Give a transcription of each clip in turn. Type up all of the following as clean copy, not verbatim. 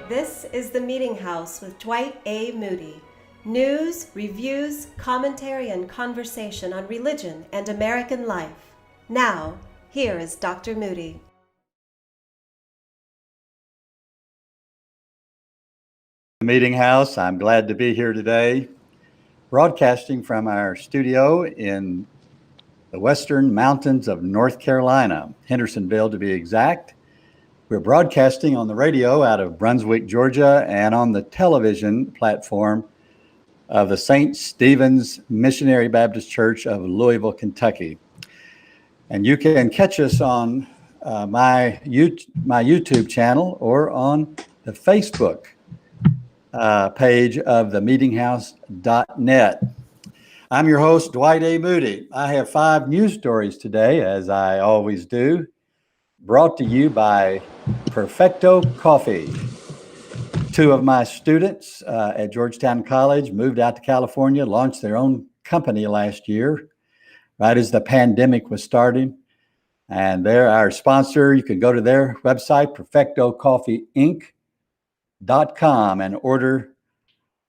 This is the Meetinghouse with Dwight A. Moody. News, reviews, commentary, and conversation on religion and American life. Now, here is Dr. Moody. Meetinghouse, I'm glad to be here today, broadcasting from our studio in the western mountains of North Carolina, Hendersonville to be exact. We're broadcasting on the radio out of Brunswick, Georgia, and on the television platform of the St. Stephen's Missionary Baptist Church of Louisville, Kentucky. And you can catch us on my YouTube channel or on the Facebook page of the meetinghouse.net. I'm your host, Dwight A. Moody. I have 5 news stories today, as I always do, brought to you by Perfecto Coffee. 2 of my students at Georgetown College moved out to California, launched their own company last year, right as the pandemic was starting. And they're our sponsor. You can go to their website, perfectocoffeeinc.com, and order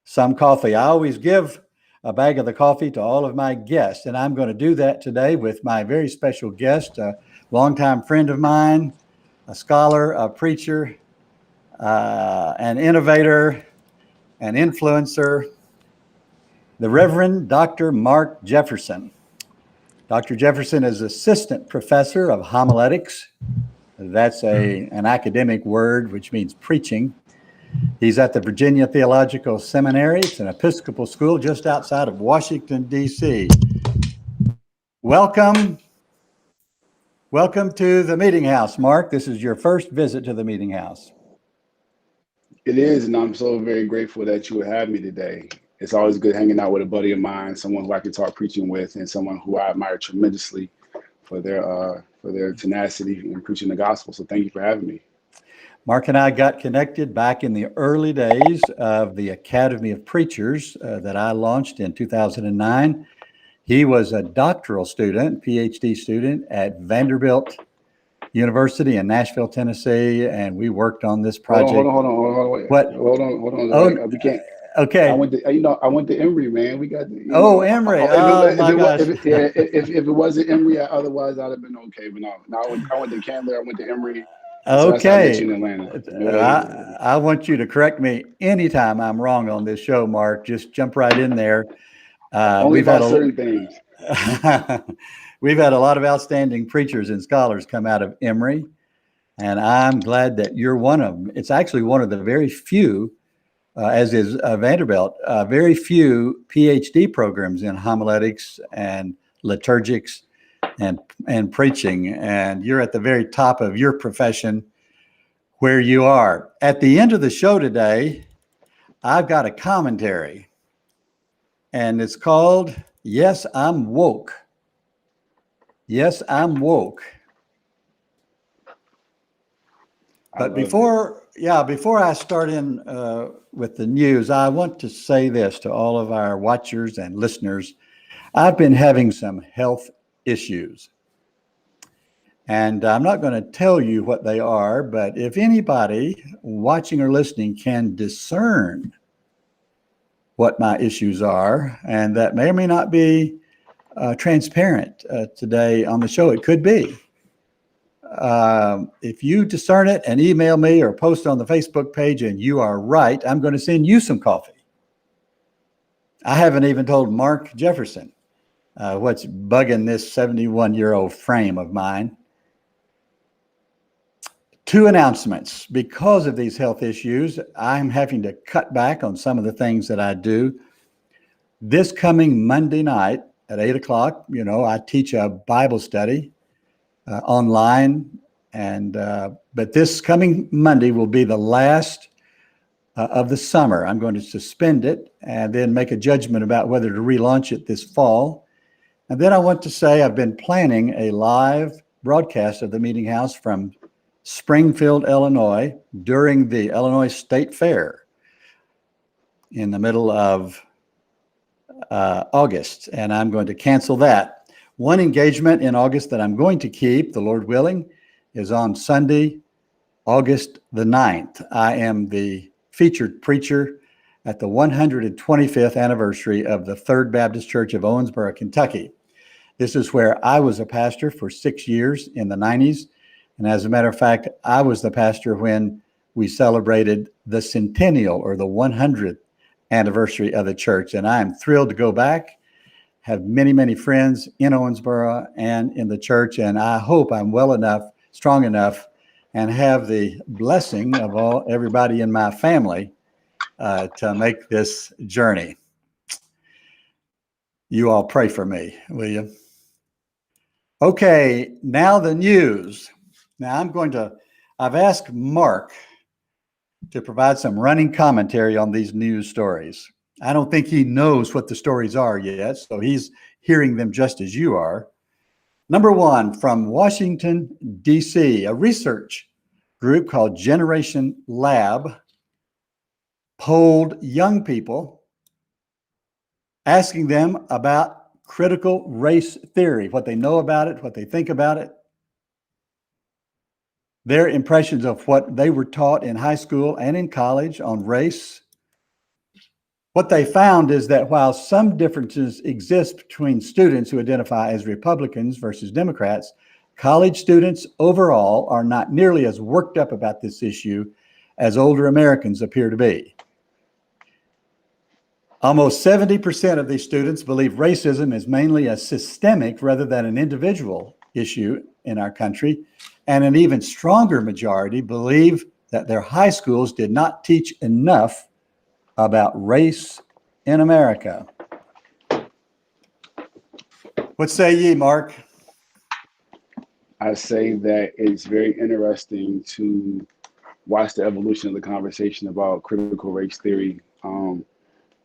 some coffee. I always give a bag of the coffee to all of my guests, and I'm going to do that today with my very special guest, a longtime friend of mine, a scholar, a preacher, an innovator, an influencer, the Reverend Dr. Mark Jefferson. Dr. Jefferson is assistant professor of homiletics. That's an academic word, which means preaching. He's at the Virginia Theological Seminary. It's an Episcopal school just outside of Washington, D.C. Welcome to the Meetinghouse, Mark. This is your first visit to the Meetinghouse. It is, and I'm so very grateful that you would have me today. It's always good hanging out with a buddy of mine, someone who I can talk preaching with, and someone who I admire tremendously for their tenacity in preaching the gospel. So thank you for having me. Mark and I got connected back in the early days of the Academy of Preachers that I launched in 2009. He was a doctoral student, PhD student at Vanderbilt University in Nashville, Tennessee, and we worked on this project. Hold on. Wait. What? Hold on. Oh, we can't. Okay. I went to Emory, man. We got. Emory. If it wasn't Emory, otherwise I'd have been okay. But no, I went to Candler. I went to Emory. So okay. in Atlanta. I want you to correct me anytime I'm wrong on this show, Mark. Just jump right in there. Only about certain things. We've had a lot of outstanding preachers and scholars come out of Emory, and I'm glad that you're one of them. It's actually one of the very few, as is Vanderbilt, very few PhD programs in homiletics and liturgics and preaching, and you're at the very top of your profession where you are. At the end of the show today, I've got a commentary, and it's called Yes, I'm Woke. Yes, I'm Woke. But before I start in with the news, I want to say this to all of our watchers and listeners. I've been having some health issues. And I'm not going to tell you what they are, but if anybody watching or listening can discern what my issues are, and that may or may not be transparent today on the show, it could be. If you discern it and email me or post on the Facebook page and you are right, I'm going to send you some coffee. I haven't even told Mark Jefferson what's bugging this 71-year-old frame of mine. 2 announcements. Because of these health issues, I'm having to cut back on some of the things that I do. This coming Monday night at 8 o'clock, I teach a Bible study online, but this coming Monday will be the last of the summer. I'm going to suspend it and then make a judgment about whether to relaunch it this fall. And then I want to say I've been planning a live broadcast of the Meetinghouse from Springfield, Illinois, during the Illinois State Fair. in the middle of August, and I'm going to cancel that. One engagement in August that I'm going to keep, the Lord willing, is on Sunday, August the 9th. I am the featured preacher at the 125th anniversary of the Third Baptist Church of Owensboro, Kentucky. This is where I was a pastor for 6 years in the 90s. And as a matter of fact, I was the pastor when we celebrated the centennial, or the 100th anniversary of the church. And I am thrilled to go back, have many, many friends in Owensboro and in the church. And I hope I'm well enough, strong enough, and have the blessing of everybody in my family to make this journey. You all pray for me, will you? Okay, now the news. Now I've asked Mark to provide some running commentary on these news stories. I don't think he knows what the stories are yet, so he's hearing them just as you are. Number one, from Washington, D.C., a research group called Generation Lab polled young people, asking them about critical race theory, what they know about it, what they think about it, their impressions of what they were taught in high school and in college on race. What they found is that while some differences exist between students who identify as Republicans versus Democrats, college students overall are not nearly as worked up about this issue as older Americans appear to be. Almost 70% of these students believe racism is mainly a systemic rather than an individual issue in our country, and an even stronger majority believe that their high schools did not teach enough about race in America. What say ye, Mark? I say that it's very interesting to watch the evolution of the conversation about critical race theory.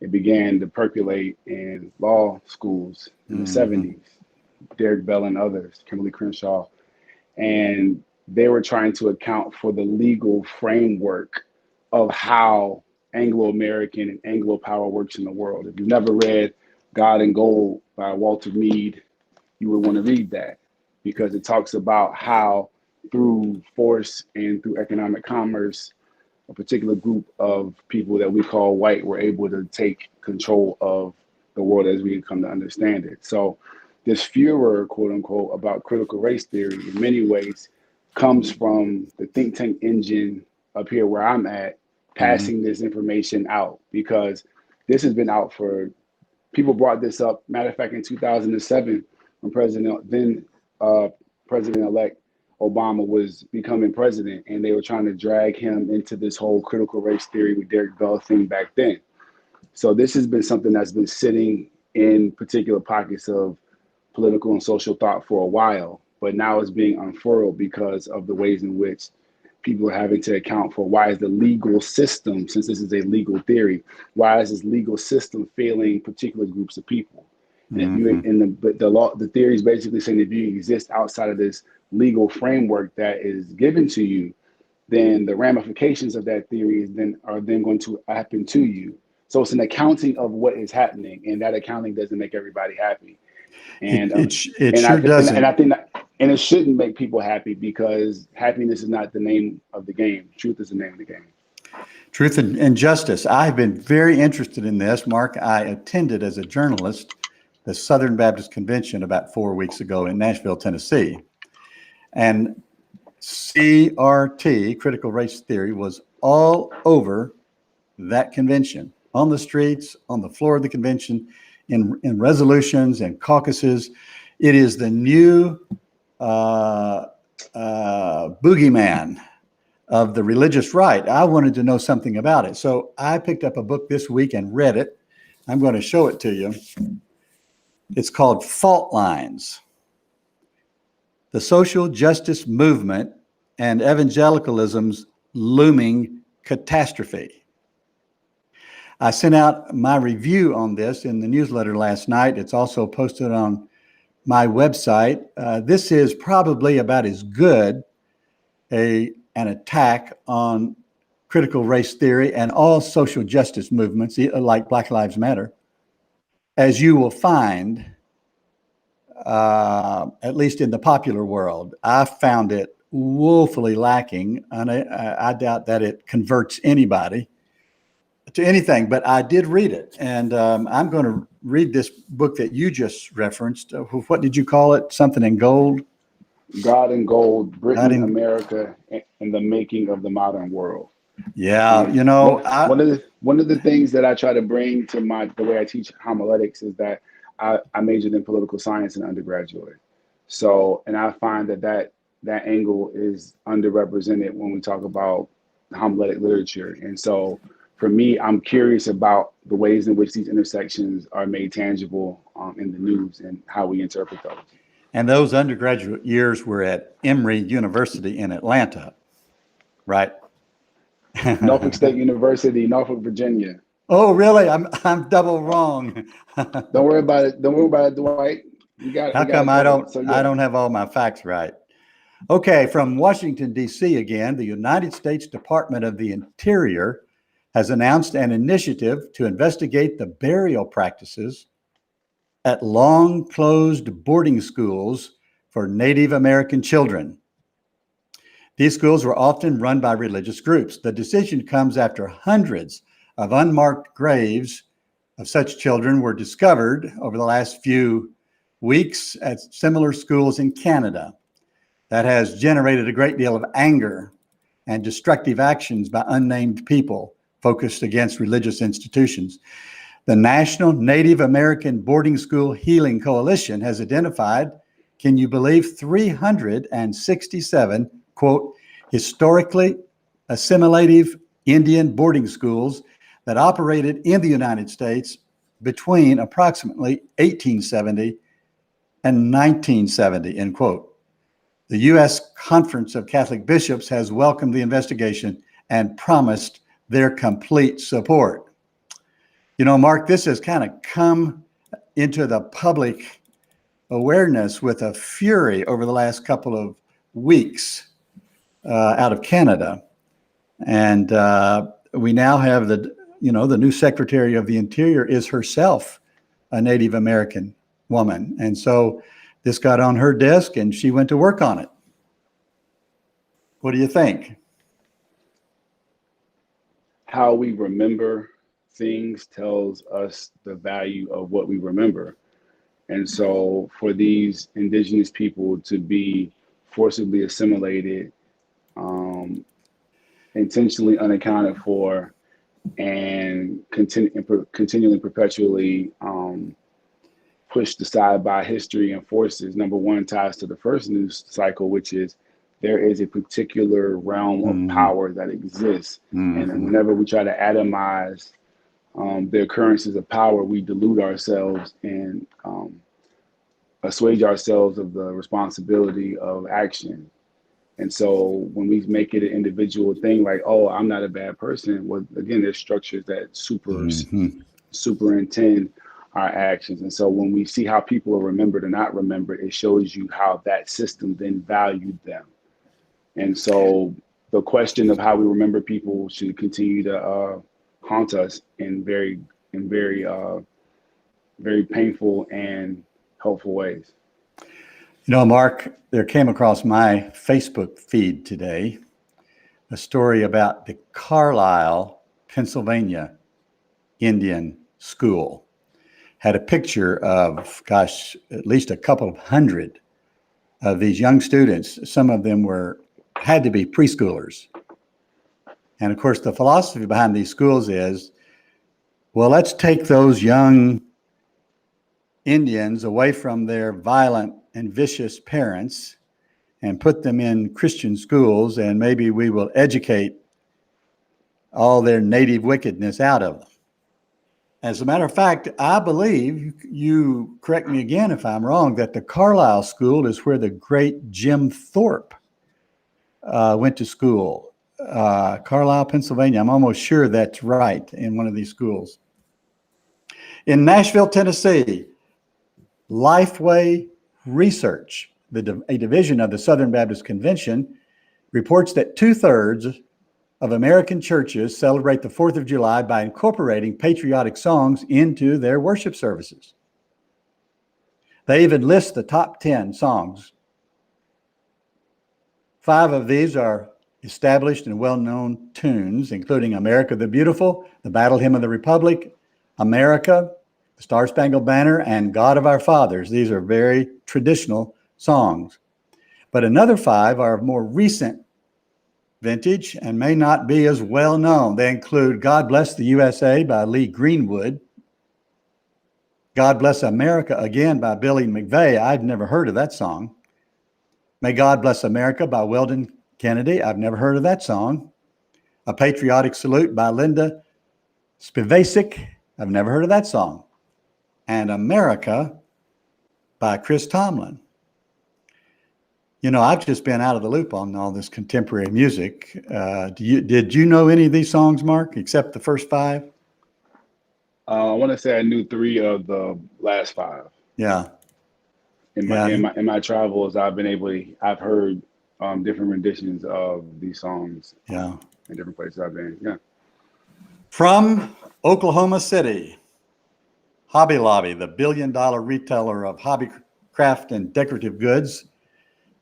It began to percolate in law schools in the 70s, Derek Bell and others, Kimberly Crenshaw, and they were trying to account for the legal framework of how Anglo-American and Anglo power works in the world. If you've never read God and Gold by Walter Mead, you would want to read that, because it talks about how through force and through economic commerce, a particular group of people that we call white were able to take control of the world as we come to understand it. So this furor, quote unquote, about critical race theory in many ways comes from the think tank engine up here where I'm at, passing this information out, because this has been out for, people brought this up. Matter of fact, in 2007, when President-elect Obama was becoming president, and they were trying to drag him into this whole critical race theory with Derek Bell thing back then. So this has been something that's been sitting in particular pockets of political and social thought for a while, but now it's being unfurled because of the ways in which people are having to account for why is the legal system, since this is a legal theory, why is this legal system failing particular groups of people? And if you the law, the theory is basically saying if you exist outside of this legal framework that is given to you, then the ramifications of that theory are then going to happen to you. So it's an accounting of what is happening, and that accounting doesn't make everybody happy. And it sure doesn't. And I think that, and it shouldn't make people happy, because happiness is not the name of the game. Truth is the name of the game. Truth and justice. I've been very interested in this, Mark. I attended as a journalist the Southern Baptist Convention about 4 weeks ago in Nashville, Tennessee. And CRT, critical race theory, was all over that convention, on the streets, on the floor of the convention, in resolutions and caucuses. It is the new boogeyman of the religious right. I wanted to know something about it. So I picked up a book this week and read it. I'm going to show it to you. It's called Fault Lines: The Social Justice Movement and Evangelicalism's Looming Catastrophe. I sent out my review on this in the newsletter last night. It's also posted on my website. This is probably about as good an attack on critical race theory and all social justice movements like Black Lives Matter, as you will find, at least in the popular world, I found it woefully lacking. And I doubt that it converts anybody to anything, but I did read it. And I'm going to read this book that you just referenced. What did you call it? Something in Gold? God in Gold, Britain, America, and the Making of the Modern World. Yeah, one of the things that I try to bring to the way I teach homiletics is that I majored in political science in undergraduate. So, and I find that angle is underrepresented when we talk about homiletic literature. And so for me, I'm curious about the ways in which these intersections are made tangible in the news and how we interpret those. And those undergraduate years were at Emory University in Atlanta, right? Norfolk State University, Norfolk, Virginia. Oh, really? I'm double wrong. Don't worry about it. Don't worry about it, Dwight. How come I don't have all my facts right? Okay, from Washington, D.C. again, the United States Department of the Interior has announced an initiative to investigate the burial practices at long-closed boarding schools for Native American children. These schools were often run by religious groups. The decision comes after hundreds of unmarked graves of such children were discovered over the last few weeks at similar schools in Canada. That has generated a great deal of anger and destructive actions by unnamed people focused against religious institutions. The National Native American Boarding School Healing Coalition has identified, can you believe, 367, quote, historically assimilative Indian boarding schools that operated in the United States between approximately 1870 and 1970, end quote. The U.S. Conference of Catholic Bishops has welcomed the investigation and promised their complete support. You know, Mark, this has kind of come into the public awareness with a fury over the last couple of weeks out of Canada. And we now have the new Secretary of the Interior is herself a Native American woman. And so this got on her desk and she went to work on it. What do you think? How we remember things tells us the value of what we remember. And so for these indigenous people to be forcibly assimilated, intentionally unaccounted for, and continually perpetually pushed aside by history and forces, number one, ties to the first news cycle, which is there is a particular realm of power that exists. And whenever we try to atomize the occurrences of power, we delude ourselves and assuage ourselves of the responsibility of action. And so when we make it an individual thing, like, oh, I'm not a bad person, well, again, there's structures that superintend our actions. And so when we see how people are remembered or not remembered, it shows you how that system then valued them. And so the question of how we remember people should continue to haunt us in very painful and helpful ways. You know, Mark, there came across my Facebook feed today a story about the Carlisle, Pennsylvania Indian School. Had a picture of, at least a couple of hundred of these young students. Some of them had to be preschoolers. And of course, the philosophy behind these schools is, well, let's take those young Indians away from their violent and vicious parents and put them in Christian schools, and maybe we will educate all their native wickedness out of them. As a matter of fact, I believe, you correct me again if I'm wrong, that the Carlisle School is where the great Jim Thorpe went to school. Carlisle, Pennsylvania. I'm almost sure that's right, in one of these schools. In Nashville, Tennessee, Lifeway Research, a division of the Southern Baptist Convention, reports that 2/3 of American churches celebrate the 4th of July by incorporating patriotic songs into their worship services. They even list the top 10 songs. 5 of these are established and well-known tunes, including America the Beautiful, the Battle Hymn of the Republic, America, the Star-Spangled Banner, and God of Our Fathers. These are very traditional songs. But another 5 are more recent vintage and may not be as well known. They include God Bless the USA by Lee Greenwood, God Bless America Again by Billy McVeigh. I've never heard of that song. May God Bless America by Weldon Kennedy. I've never heard of that song. A Patriotic Salute by Linda Spivacek. I've never heard of that song. And America by Chris Tomlin. You know, I've just been out of the loop on all this contemporary music. Did you know any of these songs, Mark, except the first 5? I want to say I knew 3 of the last 5. Yeah. In my travels, I've heard different renditions of these songs. Yeah. In different places I've been. Yeah. From Oklahoma City, Hobby Lobby, the billion-dollar retailer of hobby craft and decorative goods,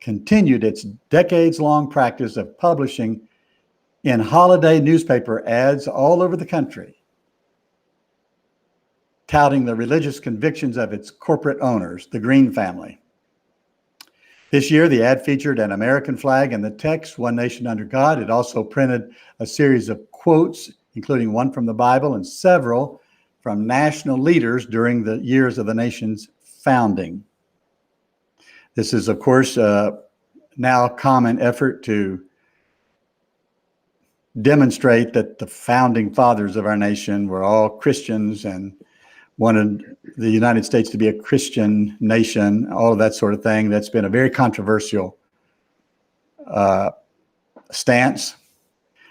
continued its decades-long practice of publishing in holiday newspaper ads all over the country, touting the religious convictions of its corporate owners, the Green family. This year, the ad featured an American flag and the text, "One Nation Under God." It also printed a series of quotes, including one from the Bible and several from national leaders during the years of the nation's founding. This is, of course, now a common effort to demonstrate that the founding fathers of our nation were all Christians and wanted the United States to be a Christian nation, all of that sort of thing. That's been a very controversial stance.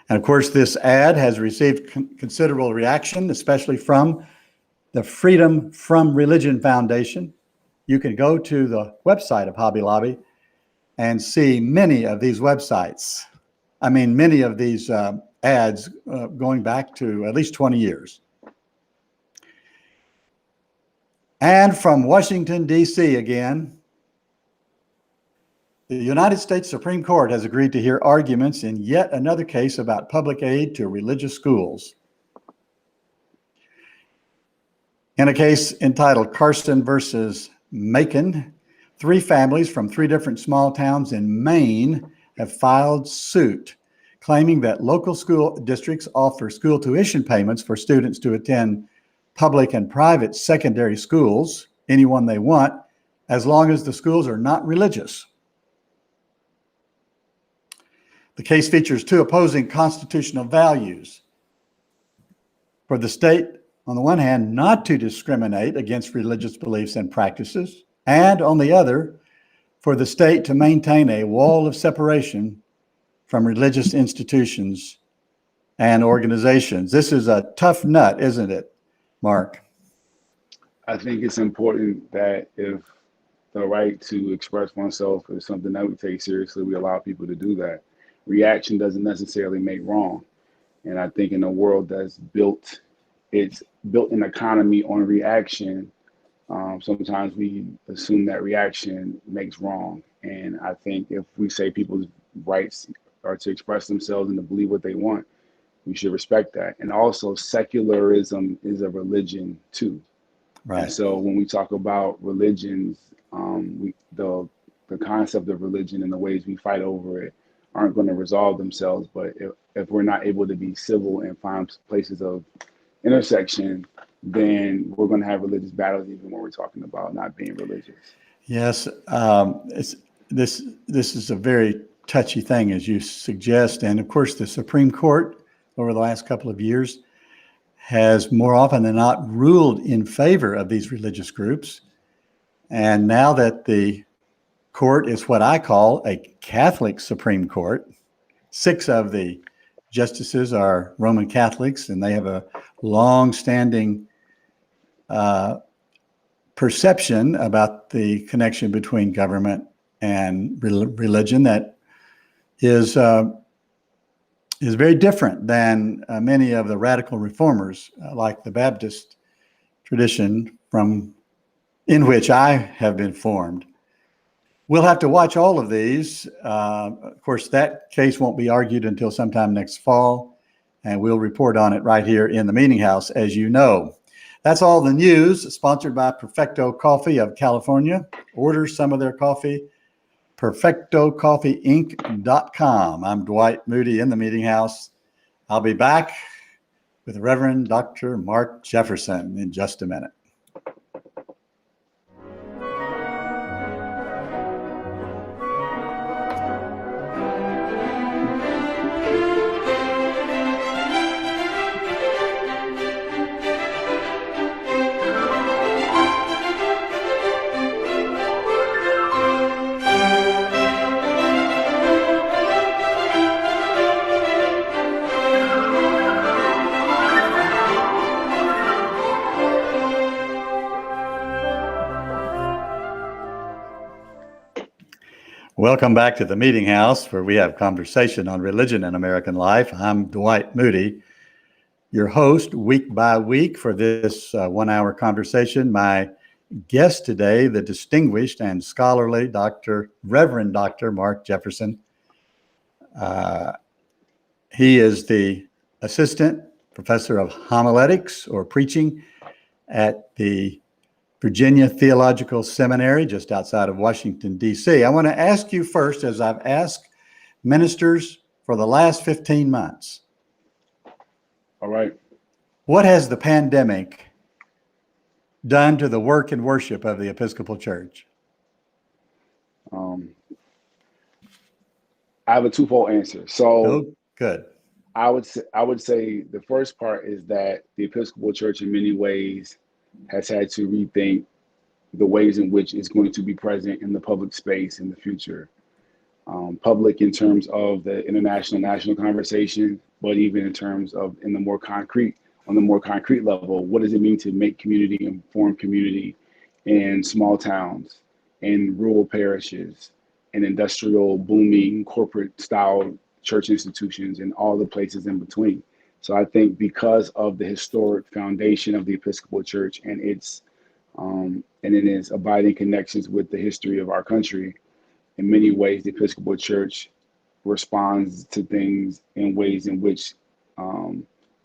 And of course, this ad has received considerable reaction, especially from the Freedom from Religion Foundation. You can go to the website of Hobby Lobby and see many of these websites. I mean, many of these ads going back to at least 20 years. And from Washington, D.C. again, the United States Supreme Court has agreed to hear arguments in yet another case about public aid to religious schools. In a case entitled Carson versus Macon, 3 families from 3 different small towns in Maine have filed suit, claiming that local school districts offer school tuition payments for students to attend public and private secondary schools, anyone they want, as long as the schools are not religious. The case features 2 opposing constitutional values. For the state, on the one hand, not to discriminate against religious beliefs and practices, and on the other, for the state to maintain a wall of separation from religious institutions and organizations. This is a tough nut, isn't it, Mark? I think it's important that if the right to express oneself is something that we take seriously, we allow people to do that. Reaction doesn't necessarily make wrong. And I think in a world that's built an economy on reaction, sometimes we assume that reaction makes wrong. And I think if we say people's rights are to express themselves and to believe what they want, we should respect that. And also, secularism is a religion too. Right. And so when we talk about religions, the concept of religion and the ways we fight over it aren't going to resolve themselves. But if we're not able to be civil and find places of intersection, then we're going to have religious battles even when we're talking about not being religious. Yes, this is a very touchy thing, as you suggest. And of course, the Supreme Court over the last couple of years has more often than not ruled in favor of these religious groups. And now that the court is what I call a Catholic Supreme Court, 6 of the justices are Roman Catholics, and they have a long-standing perception about the connection between government and religion that is is very different than many of the radical reformers, like the Baptist tradition in which I have been formed. We'll have to watch all of these. Of course, that case won't be argued until sometime next fall, and we'll report on it right here in the Meetinghouse, as you know. That's all the news, sponsored by Perfecto Coffee of California. Order some of their coffee, perfectocoffeeinc.com. I'm Dwight Moody in the Meetinghouse. I'll be back with Reverend Dr. Mark Jefferson in just a minute. Welcome back to the Meetinghouse, where we have conversation on religion and American life. I'm Dwight Moody, your host week by week for this 1 hour conversation. My guest today, the distinguished and scholarly Reverend Dr. Mark Jefferson. He is the assistant professor of homiletics or preaching at the Virginia Theological Seminary, just outside of Washington, D.C. I want to ask you first, as I've asked ministers for the last 15 months. All right. What has the pandemic done to the work and worship of the Episcopal Church? I have a twofold answer. So good. I would say the first part is that the Episcopal Church in many ways has had to rethink the ways in which it's going to be present in the public space in the future. Public in terms of the international, national conversation, but even in terms of on the more concrete level, what does it mean to make community and form community in small towns, in rural parishes, in industrial, booming, corporate style church institutions, and all the places in between. So I think because of the historic foundation of the Episcopal Church and its abiding connections with the history of our country, in many ways, the Episcopal Church responds to things in ways in which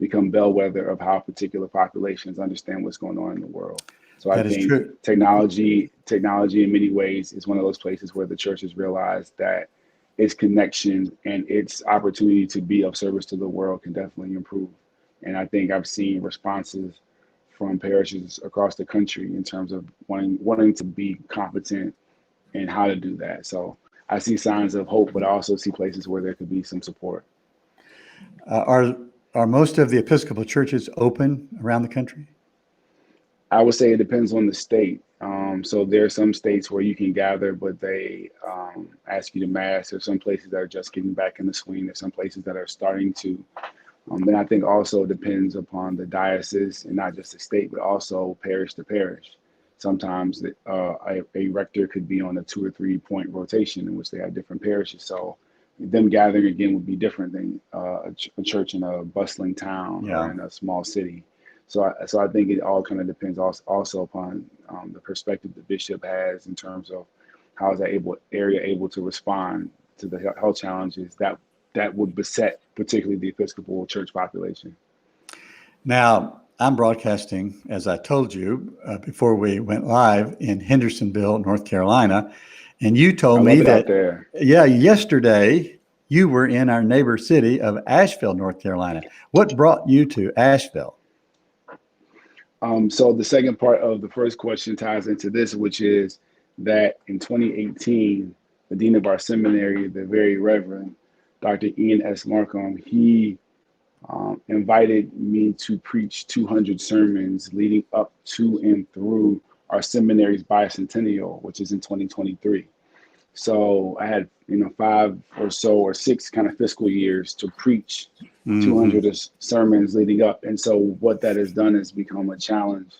become bellwether of how particular populations understand what's going on in the world. So I think technology in many ways is one of those places where the church has realized that its connection and its opportunity to be of service to the world can definitely improve. And I think I've seen responses from parishes across the country in terms of wanting to be competent in how to do that. So I see signs of hope, but I also see places where there could be some support. Are most of the Episcopal churches open around the country? I would say it depends on the state. So there are some states where you can gather, but they ask you to mask. There's some places that are just getting back in the swing. There's some places that are starting to. Then I think also depends upon the diocese and not just the state, but also parish to parish. Sometimes a rector could be on a 2 or 3 point rotation in which they have different parishes. So them gathering again would be different than a church in a bustling town or in a small city. So I think it all kind of depends also upon the perspective the bishop has in terms of how is that area able to respond to the health challenges that would beset particularly the Episcopal Church population. Now, I'm broadcasting, as I told you before we went live, in Hendersonville, North Carolina, and you told me that yesterday you were in our neighbor city of Asheville, North Carolina. What brought you to Asheville? So the second part of the first question ties into this, which is that in 2018, the dean of our seminary, the very Reverend Dr. Ian S. Markham, he invited me to preach 200 sermons leading up to and through our seminary's bicentennial, which is in 2023. So I had 5 or so or 6 kind of fiscal years to preach 200 sermons leading up. And so what that has done is become a challenge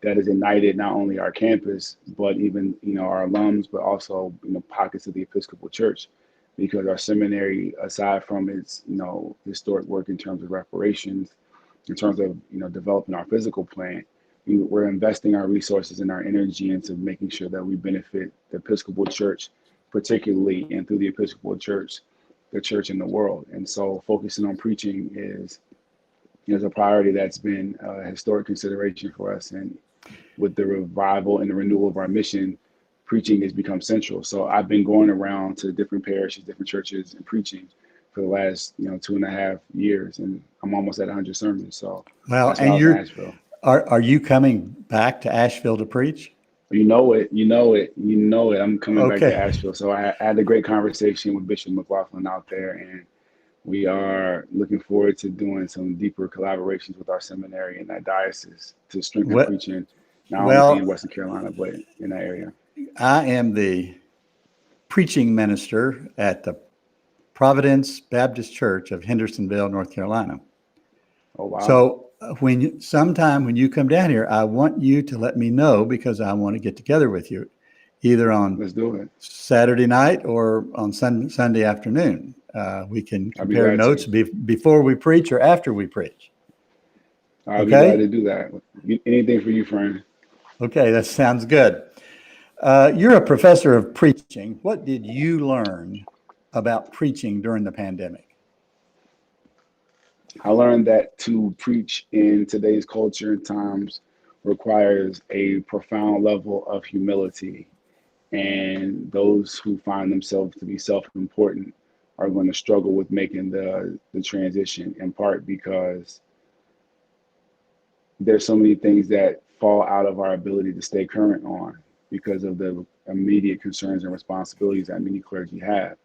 that has ignited not only our campus, but even our alums, but also pockets of the Episcopal Church because our seminary, aside from its, historic work in terms of reparations, in terms of, developing our physical plan, we're investing our resources and our energy into making sure that we benefit the Episcopal Church, particularly, and through the Episcopal Church, the church in the world. And so focusing on preaching is a priority that's been a historic consideration for us. And with the revival and the renewal of our mission, preaching has become central. So I've been going around to different parishes, different churches, and preaching for the last 2.5 years, and I'm almost at 100 sermons. So Well, that's why I and was in Asheville. Are you coming back to Asheville to preach? You know it. I'm coming back to Okay. Asheville. So I had a great conversation with Bishop McLaughlin out there, and we are looking forward to doing some deeper collaborations with our seminary in that diocese to strengthen preaching, not only in Western Carolina, but in that area. I am the preaching minister at the Providence Baptist Church of Hendersonville, North Carolina. Oh, wow. So when you come down here, I want you to let me know, because I want to get together with you either on Let's do it. Saturday night or on Sunday afternoon. We can compare notes before we preach or after we preach. I'll be glad to do that. Anything for you, friend. Okay, that sounds good. You're a professor of preaching. What did you learn about preaching during the pandemic? I learned that to preach in today's culture and times requires a profound level of humility. And those who find themselves to be self-important are going to struggle with making the transition, in part because there's so many things that fall out of our ability to stay current on because of the immediate concerns and responsibilities that many clergy have.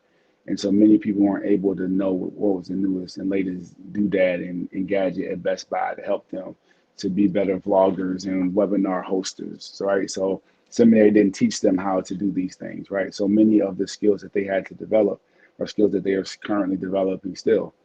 And so many people weren't able to know what was the newest and latest doodad and gadget at Best Buy to help them to be better vloggers and webinar hosters. So seminary didn't teach them how to do these things, right? So many of the skills that they had to develop are skills that they are currently developing still.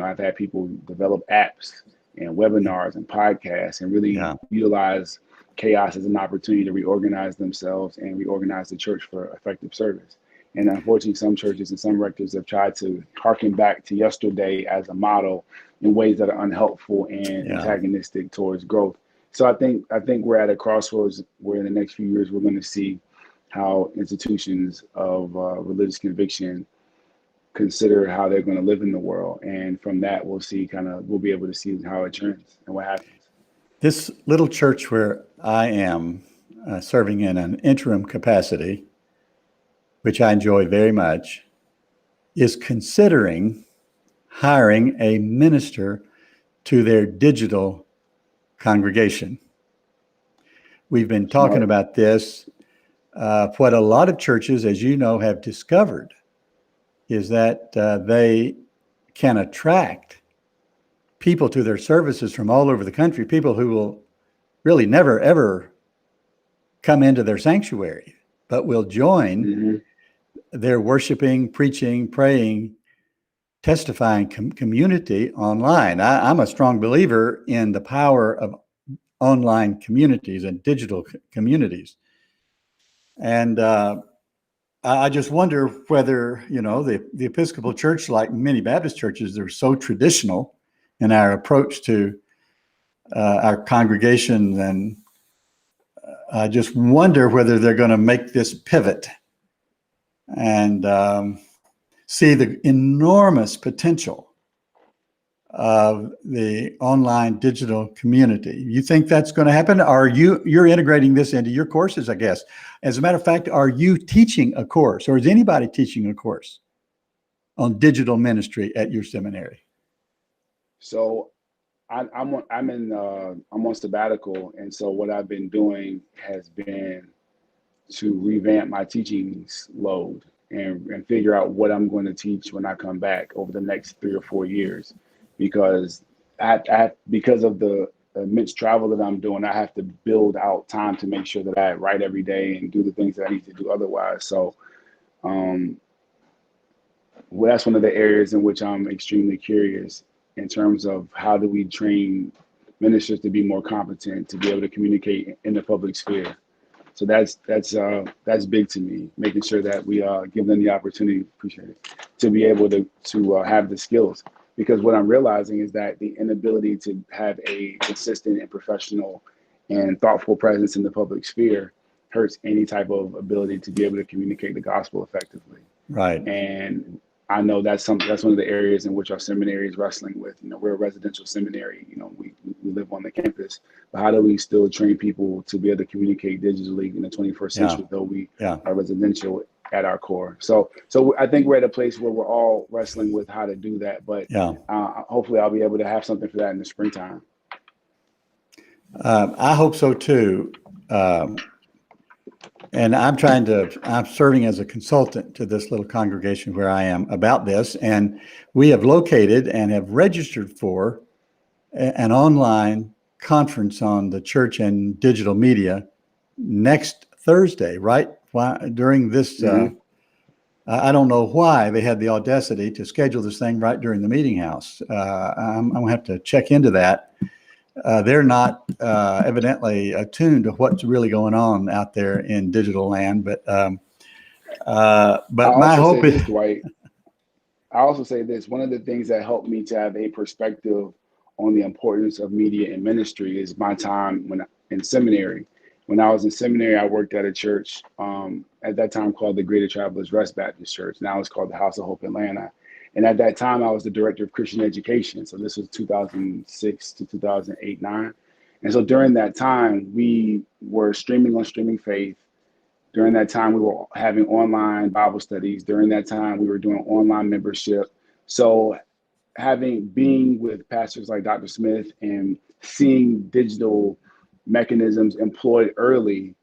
I've had people develop apps and webinars and podcasts and really utilize chaos as an opportunity to reorganize themselves and reorganize the church for effective service. And unfortunately, some churches and some rectors have tried to harken back to yesterday as a model in ways that are unhelpful and antagonistic towards growth. So I think we're at a crossroads where in the next few years, we're going to see how institutions of religious conviction consider how they're going to live in the world. And from that, we'll be able to see how it trends and what happens. This little church where I am serving in an interim capacity, which I enjoy very much, is considering hiring a minister to their digital congregation. We've been talking about this. What a lot of churches, as you know, have discovered is that they can attract people to their services from all over the country, people who will really never, ever come into their sanctuary, but will join their worshiping, preaching, praying, testifying community online. I'm a strong believer in the power of online communities and digital communities. And I just wonder whether, the Episcopal Church, like many Baptist churches, they're so traditional in our approach to our congregations. And I just wonder whether they're going to make this pivot and see the enormous potential of the online digital community. You think that's going to happen? Are you're integrating this into your courses, I guess? As a matter of fact, are you teaching a course, or is anybody teaching a course on digital ministry at your seminary? So I'm on sabbatical, and so what I've been doing has been to revamp my teaching load and figure out what I'm going to teach when I come back over the next 3 or 4 years, because because of the immense travel that I'm doing, I have to build out time to make sure that I write every day and do the things that I need to do otherwise. So that's one of the areas in which I'm extremely curious in terms of how do we train ministers to be more competent, to be able to communicate in the public sphere, So that's big to me, making sure that we give them the opportunity, appreciate it, to be able to have the skills. Because what I'm realizing is that the inability to have a consistent and professional and thoughtful presence in the public sphere hurts any type of ability to be able to communicate the gospel effectively. Right. And I know that's one of the areas in which our seminary is wrestling with. We're a residential seminary. We live on the campus, but how do we still train people to be able to communicate digitally in the 21st century, though we are residential at our core? So I think we're at a place where we're all wrestling with how to do that. But hopefully I'll be able to have something for that in the springtime. I hope so too. And I'm serving as a consultant to this little congregation where I am about this. And we have located and have registered for an online conference on the church and digital media next Thursday, right? During this, I don't know why they had the audacity to schedule this thing right during the Meetinghouse. I'm going to have to check into that. They're not evidently attuned to what's really going on out there in digital land, but my hope is, Dwight, I also say this: one of the things that helped me to have a perspective on the importance of media and ministry is my time in seminary. When I was in seminary, I worked at a church at that time called the Greater Travelers Rest Baptist Church. Now it's called the House of Hope Atlanta. And at that time, I was the director of Christian education. So this was 2006 to 2008-09. And so during that time, we were streaming on Streaming Faith. During that time, we were having online Bible studies. During that time, we were doing online membership. So being with pastors like Dr. Smith and seeing digital mechanisms employed early,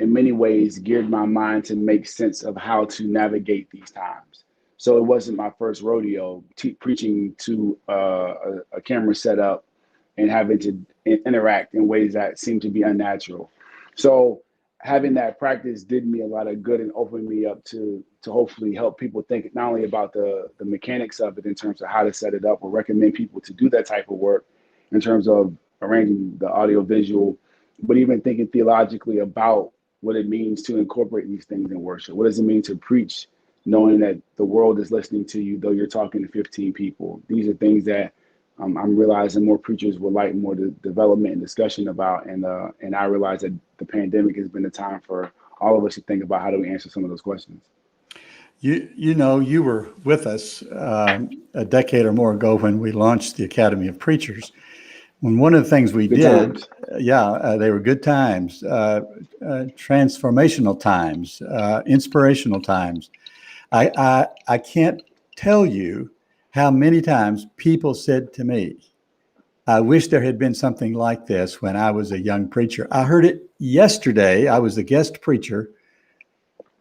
in many ways, geared my mind to make sense of how to navigate these times. So it wasn't my first rodeo preaching to a camera setup and having to interact in ways that seemed to be unnatural. So having that practice did me a lot of good and opened me up to hopefully help people think not only about the mechanics of it in terms of how to set it up, or recommend people to do that type of work in terms of arranging the audio visual, but even thinking theologically about what it means to incorporate these things in worship. What does it mean to preach knowing that the world is listening to you, though you're talking to 15 people? These are things that I'm realizing more preachers would like more development and discussion about. And I realize that the pandemic has been a time for all of us to think about how do we answer some of those questions. You were with us a decade or more ago when we launched the Academy of Preachers. When one of the things we did, they were good times, transformational times, inspirational times. I can't tell you how many times people said to me, I wish there had been something like this when I was a young preacher. I heard it yesterday. I was the guest preacher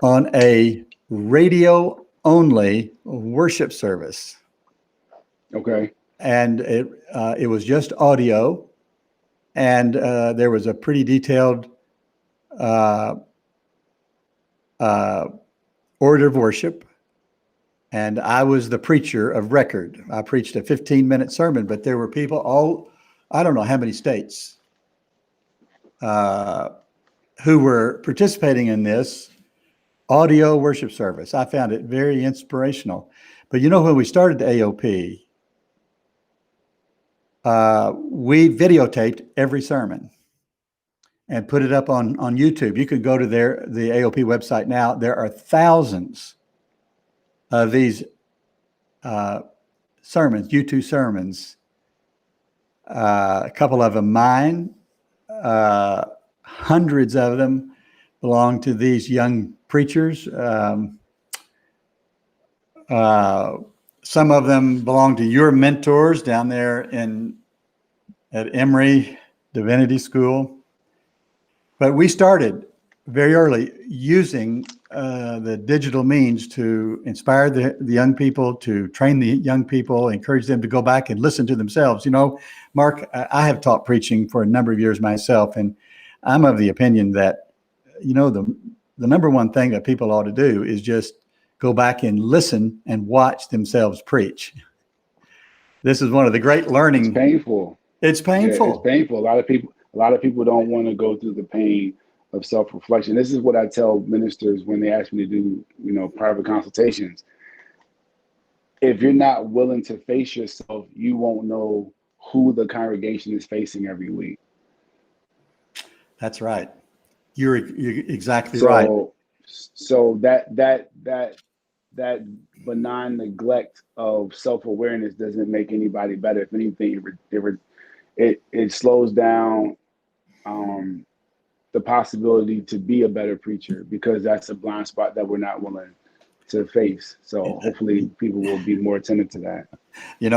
on a radio-only worship service. Okay. And it was just audio, and there was a pretty detailed order of worship, and I was the preacher of record. I preached a 15-minute sermon, but there were people I don't know how many states who were participating in this audio worship service. I found it very inspirational. But when we started the AOP, we videotaped every sermon and put it up on YouTube. You could go to the AOP website now. There are thousands of these sermons, YouTube sermons. A couple of them mine. Hundreds of them belong to these young preachers. Some of them belong to your mentors down there at Emory Divinity School. But we started very early using the digital means to inspire the young people, to train the young people, encourage them to go back and listen to themselves. Mark, I have taught preaching for a number of years myself, and I'm of the opinion that, the number one thing that people ought to do is just go back and listen and watch themselves preach. This is one of the great learning. It's painful. It's painful. Yeah, it's painful. A lot of people don't want to go through the pain of self-reflection. This is what I tell ministers when they ask me to do, private consultations. If you're not willing to face yourself, you won't know who the congregation is facing every week. That's right. You're exactly right. So that benign neglect of self-awareness doesn't make anybody better. If anything, it slows down the possibility to be a better preacher, because that's a blind spot that we're not willing to face. So hopefully people will be more attentive to that.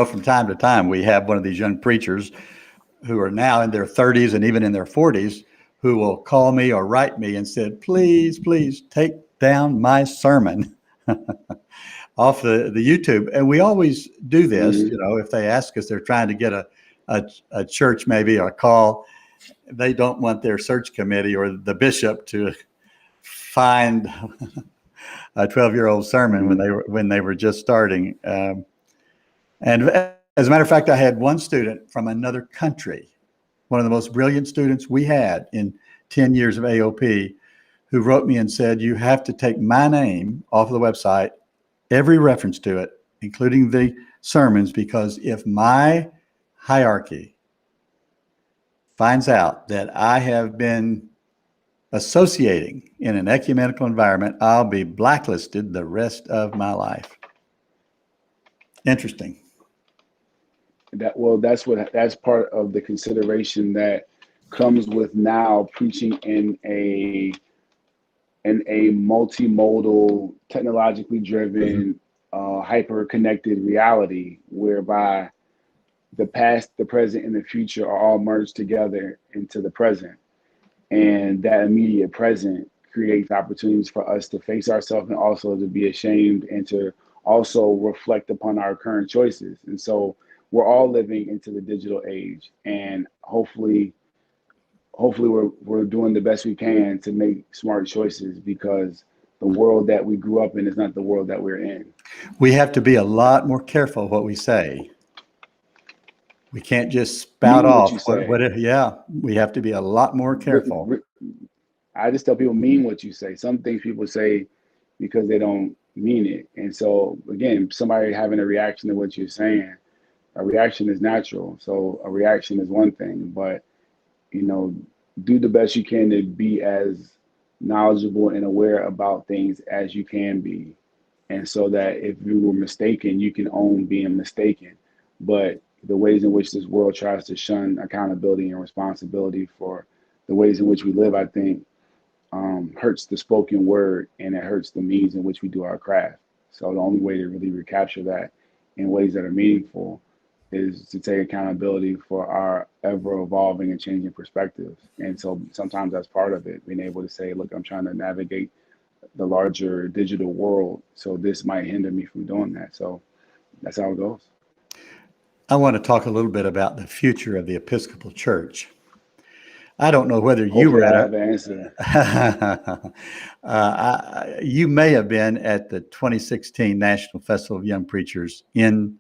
From time to time, we have one of these young preachers who are now in their 30s and even in their 40s who will call me or write me and said, please take down my sermon off the YouTube. And we always do this, if they ask us, they're trying to get a church, maybe a call. They don't want their search committee or the bishop to find a 12-year-old sermon when they were just starting. And as a matter of fact, I had one student from another country, one of the most brilliant students we had in 10 years of AOP, who wrote me and said, you have to take my name off of the website, every reference to it, including the sermons, because if my hierarchy finds out that I have been associating in an ecumenical environment, I'll be blacklisted the rest of my life. Interesting. That's part of the consideration that comes with now preaching in a multimodal, technologically driven, hyper-connected reality, whereby the past, the present, and the future are all merged together into the present. And that immediate present creates opportunities for us to face ourselves and also to be ashamed and to also reflect upon our current choices. And so we're all living into the digital age, and hopefully we're doing the best we can to make smart choices, because the world that we grew up in is not the world that we're in. We have to be a lot more careful what we say. We can't just spout off. We have to be a lot more careful. I just tell people, mean what you say. Some things people say because they don't mean it. And so again, somebody having a reaction to what you're saying, a reaction is natural. So a reaction is one thing, but do the best you can to be as knowledgeable and aware about things as you can be. And so that if you were mistaken, you can own being mistaken. But the ways in which this world tries to shun accountability and responsibility for the ways in which we live, I think, hurts the spoken word, and it hurts the means in which we do our craft. So the only way to really recapture that in ways that are meaningful is to take accountability for our ever evolving and changing perspectives. And so sometimes that's part of it, being able to say, look, I'm trying to navigate the larger digital world, so this might hinder me from doing that. So that's how it goes. I want to talk a little bit about the future of the Episcopal Church. I don't know whether you were at you may have been at the 2016 National Festival of Young Preachers in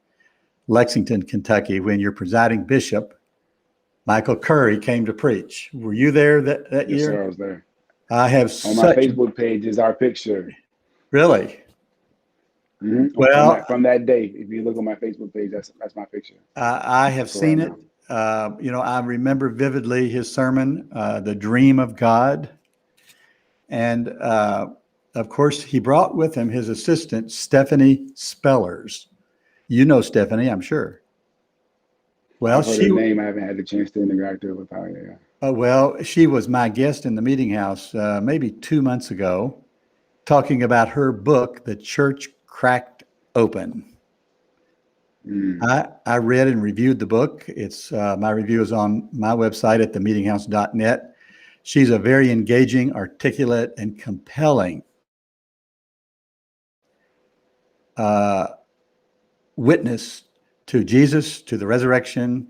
Lexington, Kentucky, when your presiding bishop, Michael Curry, came to preach. Were you there that year? Yes, sir, I was there. I have on my Facebook page is our picture. Really? Mm-hmm. Well, from that day, if you look on my Facebook page, that's my picture. I have seen it. I remember vividly his sermon, "The Dream of God," and of course, he brought with him his assistant, Stephanie Spellers. You know Stephanie, I'm sure. Well, I've heard her name. I haven't had the chance to interact with her. Yeah. Well, she was my guest in the Meetinghouse maybe 2 months ago, talking about her book, The Church Cracked Open. I read and reviewed the book. It's my review is on my website at themeetinghouse.net. She's a very engaging, articulate, and compelling witness to Jesus, to the resurrection,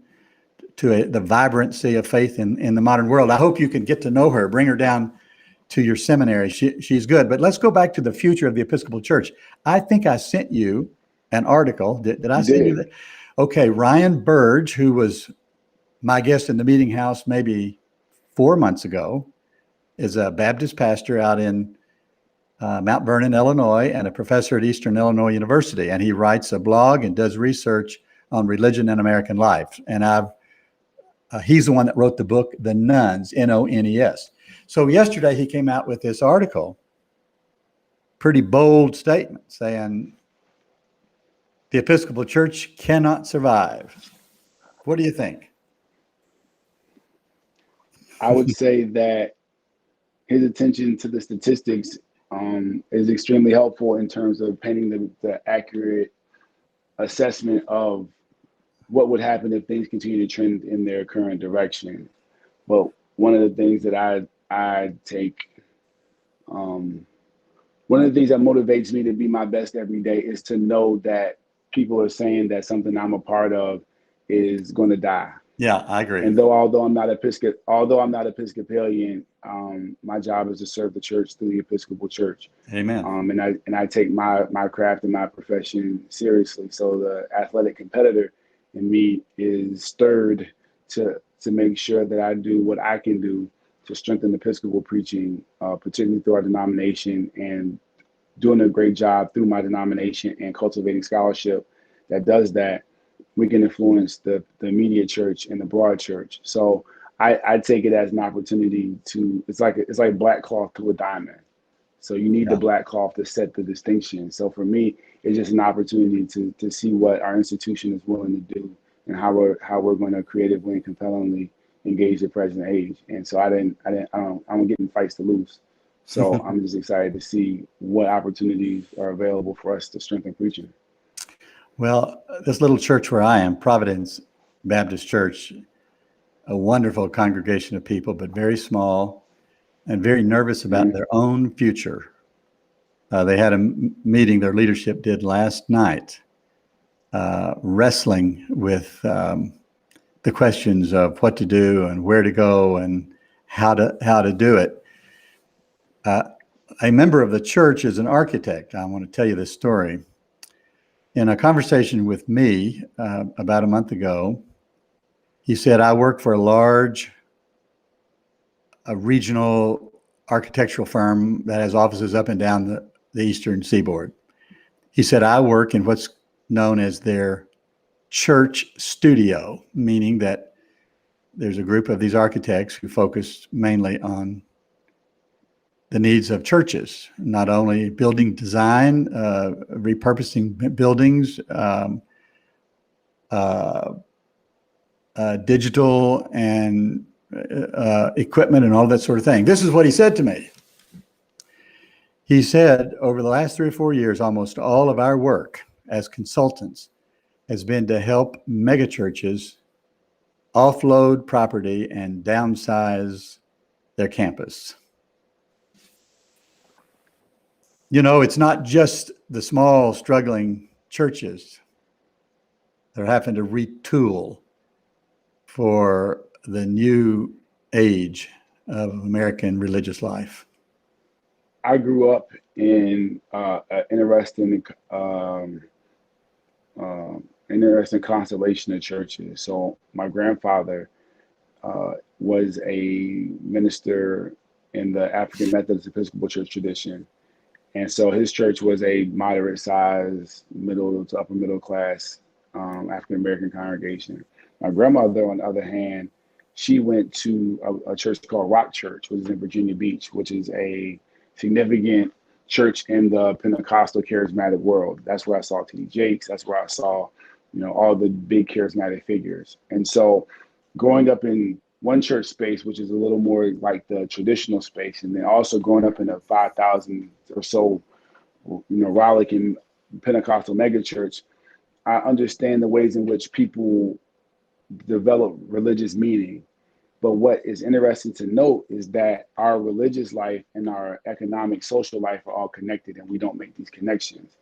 to the vibrancy of faith in the modern world. I hope you can get to know her, bring her down to your seminary. She's good. But let's go back to the future of the Episcopal Church. I think I sent you an article. Did I send you that? Okay, Ryan Burge, who was my guest in the Meetinghouse maybe 4 months ago, is a Baptist pastor out in Mount Vernon, Illinois, and a professor at Eastern Illinois University. And he writes a blog and does research on religion and American life. And he's the one that wrote the book, The Nones, Nones. So yesterday he came out with this article, pretty bold statement saying the Episcopal Church cannot survive. What do you think? I would say that his attention to the statistics is extremely helpful in terms of painting the accurate assessment of what would happen if things continue to trend in their current direction. But one of the things that I take, one of the things that motivates me to be my best every day is to know that people are saying that something I'm a part of is going to die. Yeah, I agree. And although I'm not Episcopalian, my job is to serve the church through the Episcopal Church. Amen. And I take my craft and my profession seriously. So the athletic competitor in me is stirred to make sure that I do what I can do to strengthen Episcopal preaching, particularly through our denomination, and doing a great job through my denomination and cultivating scholarship that does that. We can influence the immediate church and the broad church. So I take it as an opportunity to, it's like black cloth to a diamond. So you need the black cloth to set the distinction. So for me, it's just an opportunity to see what our institution is willing to do and how we're going to creatively and compellingly engage the present age. And so I don't get in fights to lose. So I'm just excited to see what opportunities are available for us to strengthen preaching. Well, this little church where I am, Providence Baptist Church, a wonderful congregation of people, but very small and very nervous about their own future. They had a meeting their leadership did last night, wrestling with the questions of what to do and where to go and how to do it. A member of the church is an architect. I want to tell you this story. In a conversation with me about a month ago, he said, I work for a regional architectural firm that has offices up and down the eastern seaboard. He said, I work in what's known as their church studio, meaning that there's a group of these architects who focus mainly on the needs of churches, not only building design, repurposing buildings, digital and equipment and all that sort of thing. This is what he said to me. He said, over the last 3 or 4 years, almost all of our work as consultants has been to help megachurches offload property and downsize their campus. You know, it's not just the small, struggling churches that are having to retool for the new age of American religious life. I grew up in an interesting constellation of churches. So my grandfather was a minister in the African Methodist Episcopal Church tradition. And so his church was a moderate size, middle to upper middle class African-American congregation. My grandmother, on the other hand, she went to a church called Rock Church, which is in Virginia Beach, which is a significant church in the Pentecostal charismatic world. That's where I saw T.D. Jakes. That's where I saw, all the big charismatic figures. And so growing up in one church space, which is a little more like the traditional space, and then also growing up in a 5,000 or so, rollicking Pentecostal megachurch, I understand the ways in which people develop religious meaning. But what is interesting to note is that our religious life and our economic, social life are all connected, and we don't make these connections.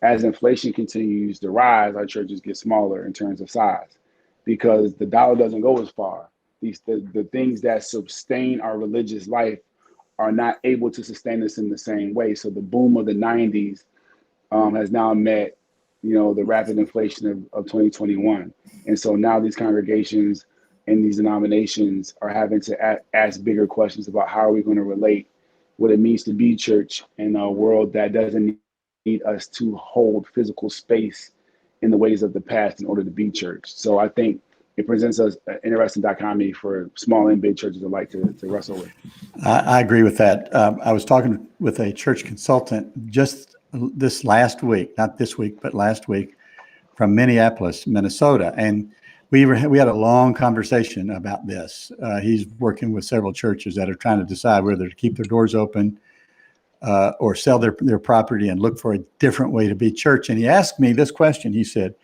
As inflation continues to rise, our churches get smaller in terms of size because the dollar doesn't go as far. The things that sustain our religious life are not able to sustain us in the same way. So the boom of the 90s has now met, the rapid inflation of 2021. And so now these congregations in these denominations are having to ask bigger questions about how are we going to relate what it means to be church in a world that doesn't need us to hold physical space in the ways of the past in order to be church. So I think it presents us an interesting dichotomy for small and big churches alike to wrestle with. I agree with that. I was talking with a church consultant just this last week, not this week, but last week, from Minneapolis, Minnesota. And we had a long conversation about this. He's working with several churches that are trying to decide whether to keep their doors open or sell their property and look for a different way to be church. And he asked me this question. He said,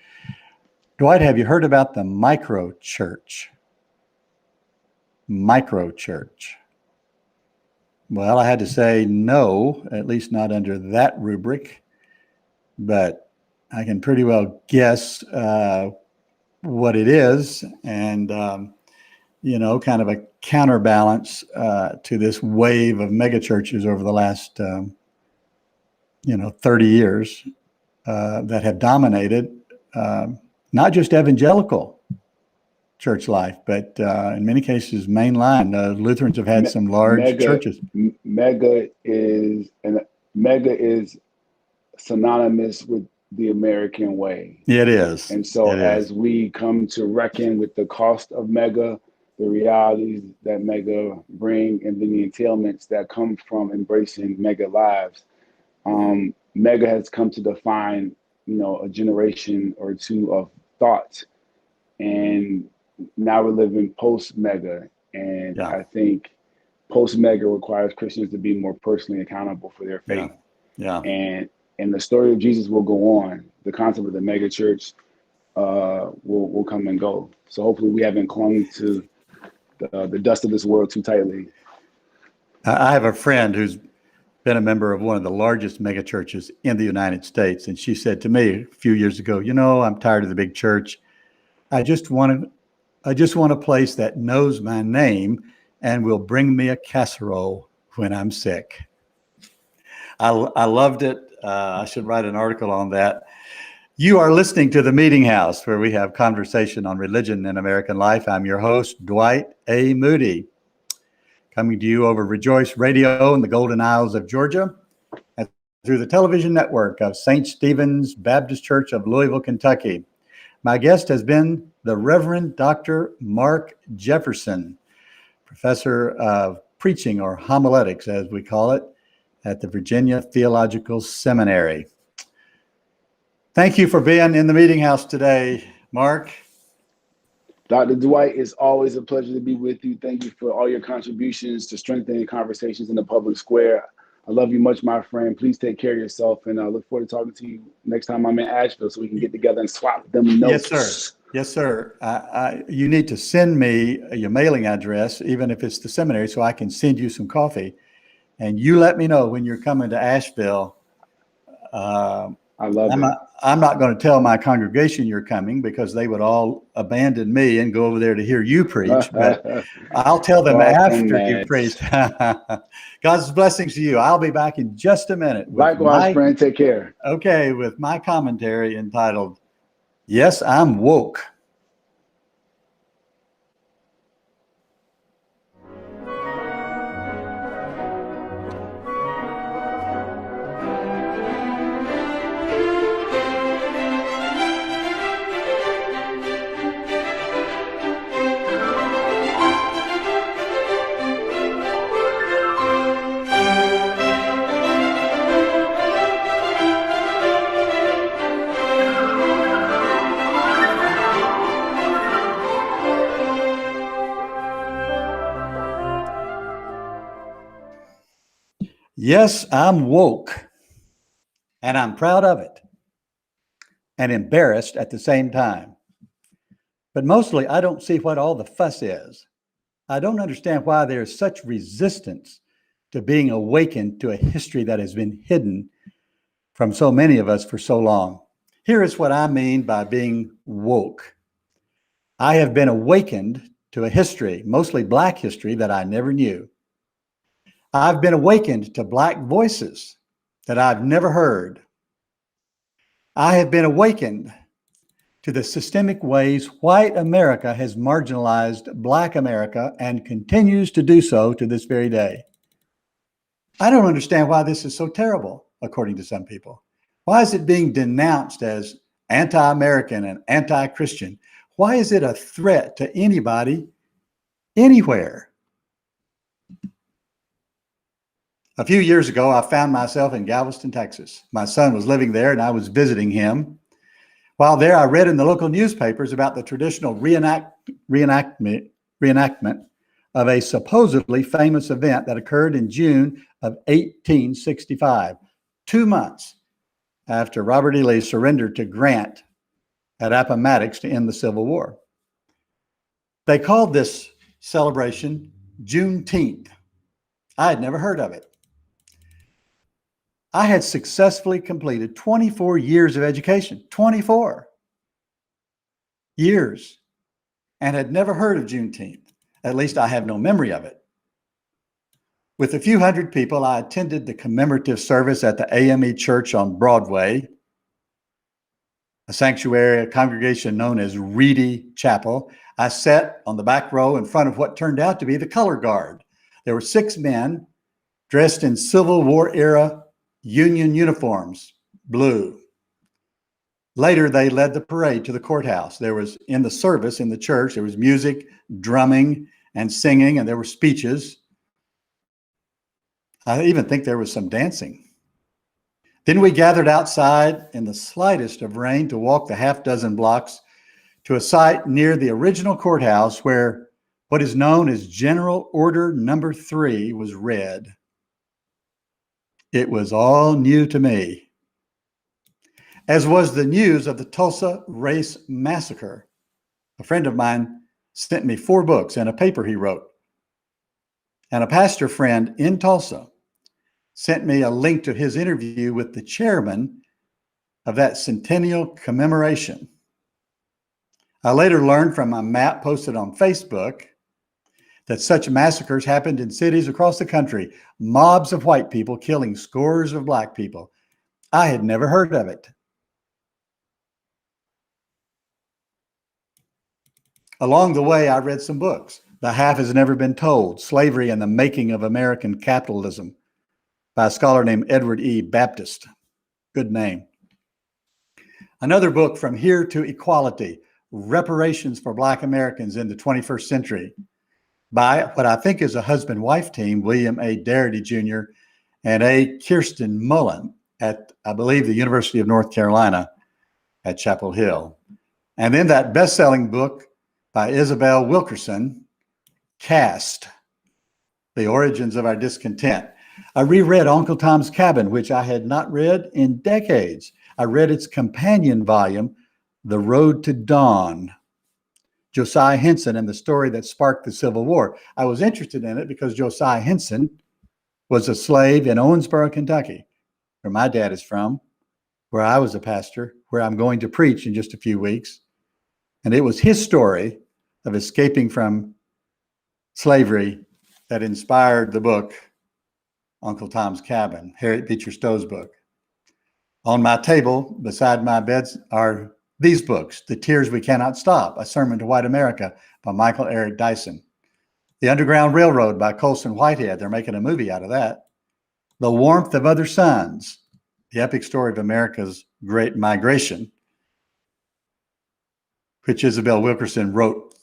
Dwight, have you heard about the micro church? Micro church. Well, I had to say no, at least not under that rubric, but I can pretty well guess what it is, and kind of a counterbalance to this wave of megachurches over the last 30 years that have dominated not just evangelical church life, but in many cases mainline. Lutherans have had some large churches. Mega is synonymous with the American way. It is. And so as we come to reckon with the cost of mega, the realities that mega bring, and then the entailments that come from embracing mega lives, mega has come to define, a generation or two of thought. And now we're living post-mega. And I think post-mega requires Christians to be more personally accountable for their faith. Yeah. And the story of Jesus will go on. The concept of the mega church will come and go. So hopefully we haven't clung to the dust of this world too tightly. I have a friend who's been a member of one of the largest mega churches in the United States. And she said to me a few years ago, I'm tired of the big church. I just want a place that knows my name and will bring me a casserole when I'm sick. I loved it. I should write an article on that. You are listening to The Meetinghouse, where we have conversation on religion and American life. I'm your host, Dwight A. Moody, coming to you over Rejoice Radio in the Golden Isles of Georgia and through the television network of St. Stephen's Baptist Church of Louisville, Kentucky. My guest has been the Reverend Dr. Mark Jefferson, professor of preaching, or homiletics as we call it, at the Virginia Theological Seminary. Thank you for being in the Meetinghouse today, Mark. Dr. Dwight, it's always a pleasure to be with you. Thank you for all your contributions to strengthening conversations in the public square. I love you much, my friend. Please take care of yourself, and I look forward to talking to you next time I'm in Asheville so we can get together and swap them notes. Yes, sir. You need to send me your mailing address, even if it's the seminary, so I can send you some coffee. And you let me know when you're coming to Asheville. I love it. I'm not going to tell my congregation you're coming because they would all abandon me and go over there to hear you preach. But I'll tell them after you preach. God's blessings to you. I'll be back in just a minute. Likewise, friend. Take care. Okay, with my commentary entitled, Yes, I'm Woke. Yes, I'm woke, and I'm proud of it, and embarrassed at the same time. But mostly, I don't see what all the fuss is. I don't understand why there's such resistance to being awakened to a history that has been hidden from so many of us for so long. Here is what I mean by being woke. I have been awakened to a history, mostly Black history, that I never knew. I've been awakened to Black voices that I've never heard. I have been awakened to the systemic ways white America has marginalized Black America and continues to do so to this very day. I don't understand why this is so terrible, according to some people. Why is it being denounced as anti-American and anti-Christian? Why is it a threat to anybody, anywhere? A few years ago, I found myself in Galveston, Texas. My son was living there and I was visiting him. While there, I read in the local newspapers about the traditional reenactment of a supposedly famous event that occurred in June of 1865, 2 months after Robert E. Lee surrendered to Grant at Appomattox to end the Civil War. They called this celebration Juneteenth. I had never heard of it. I had successfully completed 24 years of education, 24 years, and had never heard of Juneteenth. At least I have no memory of it. With a few hundred people, I attended the commemorative service at the AME Church on Broadway, a sanctuary, a congregation known as Reedy Chapel. I sat on the back row in front of what turned out to be the color guard. There were 6 men dressed in Civil War era Union uniforms, blue. Later, they led the parade to the courthouse. There was, in the service in the church, there was music, drumming, and singing, and there were speeches. I even think there was some dancing. Then we gathered outside in the slightest of rain to walk the half-dozen blocks to a site near the original courthouse where what is known as General Order Number 3 was read. It was all new to me, as was the news of the Tulsa Race Massacre. A friend of mine sent me 4 books and a paper he wrote. And a pastor friend in Tulsa sent me a link to his interview with the chairman of that centennial commemoration. I later learned from a map posted on Facebook that such massacres happened in cities across the country, mobs of white people killing scores of Black people. I had never heard of it. Along the way, I read some books. The Half Has Never Been Told, Slavery and the Making of American Capitalism, by a scholar named Edward E. Baptist. Good name. Another book, From Here to Equality, Reparations for Black Americans in the 21st Century, by what I think is a husband-wife team, William A. Darity Jr. and A. Kirsten Mullen at, I believe, the University of North Carolina at Chapel Hill. And then that best-selling book by Isabel Wilkerson, Caste, The Origins of Our Discontent. I reread Uncle Tom's Cabin, which I had not read in decades. I read its companion volume, The Road to Dawn, Josiah Henson and the story that sparked the Civil War. I was interested in it because Josiah Henson was a slave in Owensboro, Kentucky, where my dad is from, where I was a pastor, where I'm going to preach in just a few weeks. And it was his story of escaping from slavery that inspired the book, Uncle Tom's Cabin, Harriet Beecher Stowe's book. On my table beside my bed are these books, The Tears We Cannot Stop, A Sermon to White America by Michael Eric Dyson. The Underground Railroad by Colson Whitehead. They're making a movie out of that. The Warmth of Other Suns, the epic story of America's Great Migration, which Isabel Wilkerson wrote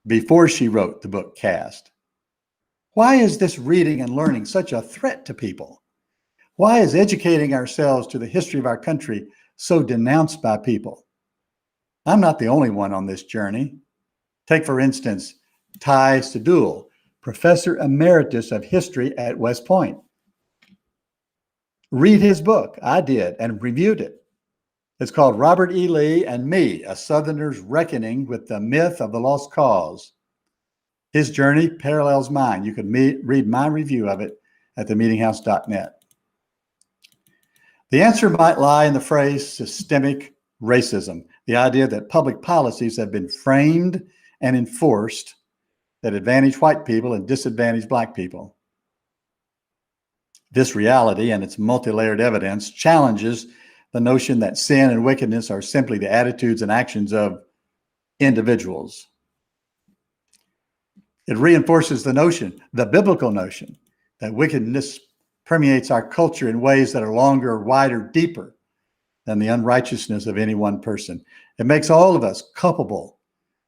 before she wrote the book Caste. Why is this reading and learning such a threat to people? Why is educating ourselves to the history of our country so denounced by people? I'm not the only one on this journey. Take, for instance, Ty Sedul, Professor Emeritus of History at West Point. Read his book. I did, and reviewed it. It's called Robert E. Lee and Me, A Southerner's Reckoning with the Myth of the Lost Cause. His journey parallels mine. You can read my review of it at themeetinghouse.net. The answer might lie in the phrase systemic racism, the idea that public policies have been framed and enforced that advantage white people and disadvantage Black people. This reality and its multi-layered evidence challenges the the notion that sin and wickedness are simply the attitudes and actions of individuals. It reinforces the notion, the biblical notion, that wickedness permeates our culture in ways that are longer, wider, deeper than the unrighteousness of any one person. It makes all of us culpable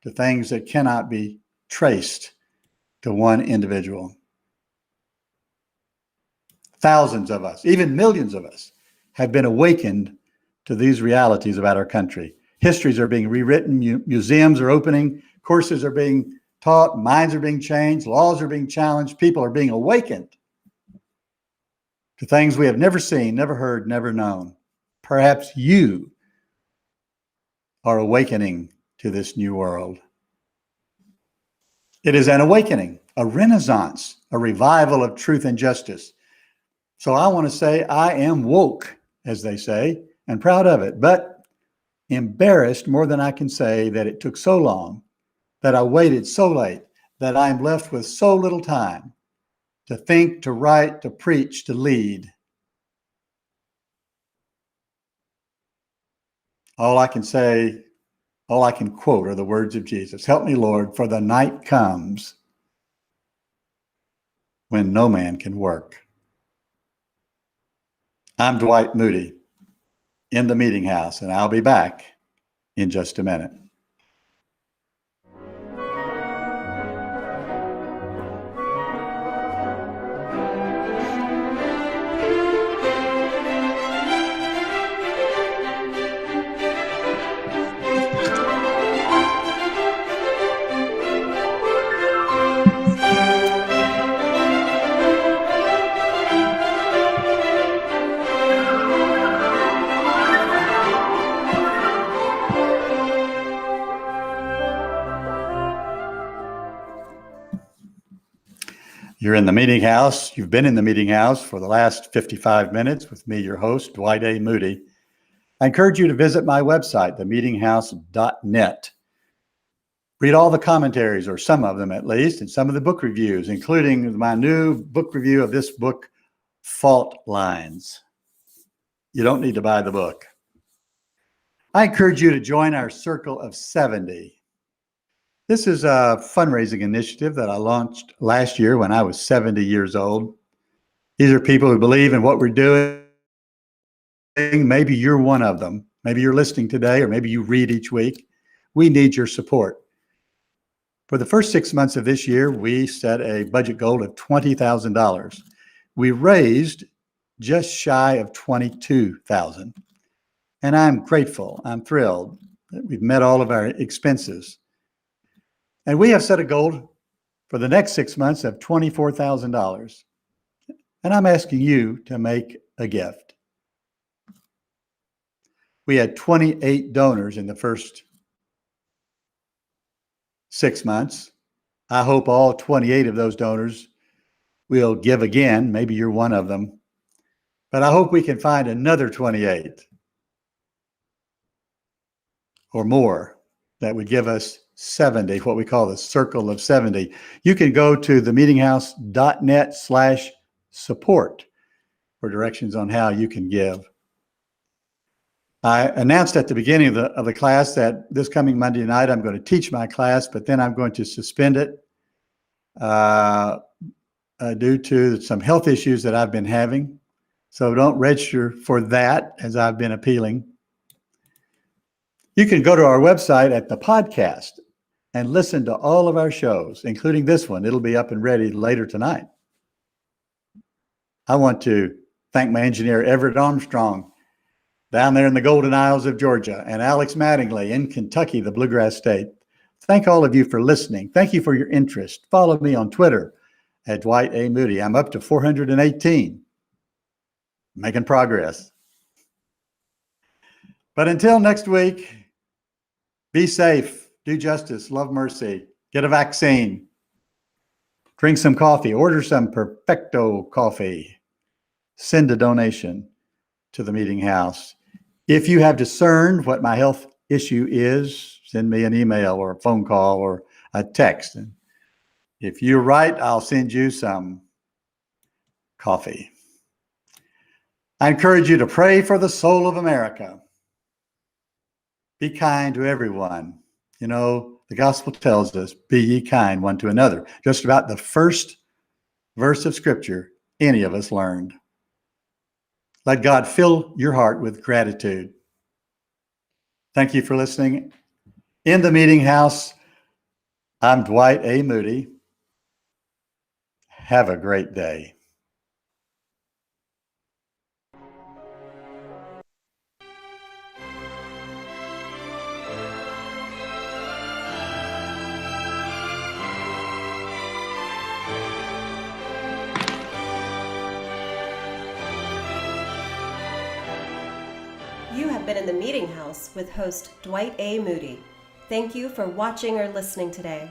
to things that cannot be traced to one individual. Thousands of us, even millions of us, have been awakened to these realities about our country. Histories are being rewritten, museums are opening, courses are being taught, minds are being changed, laws are being challenged, people are being awakened to things we have never seen, never heard, never known. Perhaps you are awakening to this new world. It is an awakening, a renaissance, a revival of truth and justice. So I want to say I am woke, as they say, and proud of it, but embarrassed more than I can say that it took so long, that I waited so late, that I am left with so little time to think, to write, to preach, to lead. All I can say, all I can quote are the words of Jesus. Help me, Lord, for the night comes when no man can work. I'm Dwight Moody in the Meetinghouse, and I'll be back in just a minute. You're in the Meetinghouse. You've been in the Meetinghouse for the last 55 minutes with me, your host, Dwight A. Moody. I encourage you to visit my website, themeetinghouse.net. Read all the commentaries, or some of them at least, and some of the book reviews, including my new book review of this book, Fault Lines. You don't need to buy the book. I encourage you to join our Circle of 70. This is a fundraising initiative that I launched last year when I was 70 years old. These are people who believe in what we're doing. Maybe you're one of them. Maybe you're listening today, or maybe you read each week. We need your support. For the first 6 months of this year, we set a budget goal of $20,000. We raised just shy of $22,000. And I'm grateful, I'm thrilled that we've met all of our expenses. And we have set a goal for the next 6 months of $24,000. And I'm asking you to make a gift. We had 28 donors in the first 6 months. I hope all 28 of those donors will give again. Maybe you're one of them. But I hope we can find another 28 or more that would give us 70, what we call the Circle of 70. You can go to themeetinghouse.net/support for directions on how you can give. I announced at the beginning of the class that this coming Monday night, I'm going to teach my class, but then I'm going to suspend it due to some health issues that I've been having. So don't register for that, as I've been appealing. You can go to our website at the podcast and listen to all of our shows, including this one. It'll be up and ready later tonight. I want to thank my engineer, Everett Armstrong, down there in the Golden Isles of Georgia, and Alex Mattingly in Kentucky, the Bluegrass State. Thank all of you for listening. Thank you for your interest. Follow me on Twitter at Dwight A. Moody. I'm up to 418, making progress. But until next week, be safe, do justice, love mercy, get a vaccine, drink some coffee, order some Perfecto coffee, send a donation to the Meetinghouse. If you have discerned what my health issue is, send me an email or a phone call or a text. And if you're right, I'll send you some coffee. I encourage you to pray for the soul of America. Be kind to everyone. You know, the gospel tells us, be ye kind one to another. Just about the first verse of scripture any of us learned. Let God fill your heart with gratitude. Thank you for listening. In the Meeting House, I'm Dwight A. Moody. Have a great day. You have been in the Meeting House with host Dwight A. Moody. Thank you for watching or listening today.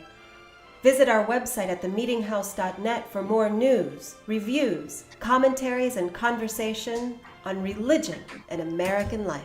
Visit our website at themeetinghouse.net for more news, reviews, commentaries, and conversation on religion and American life.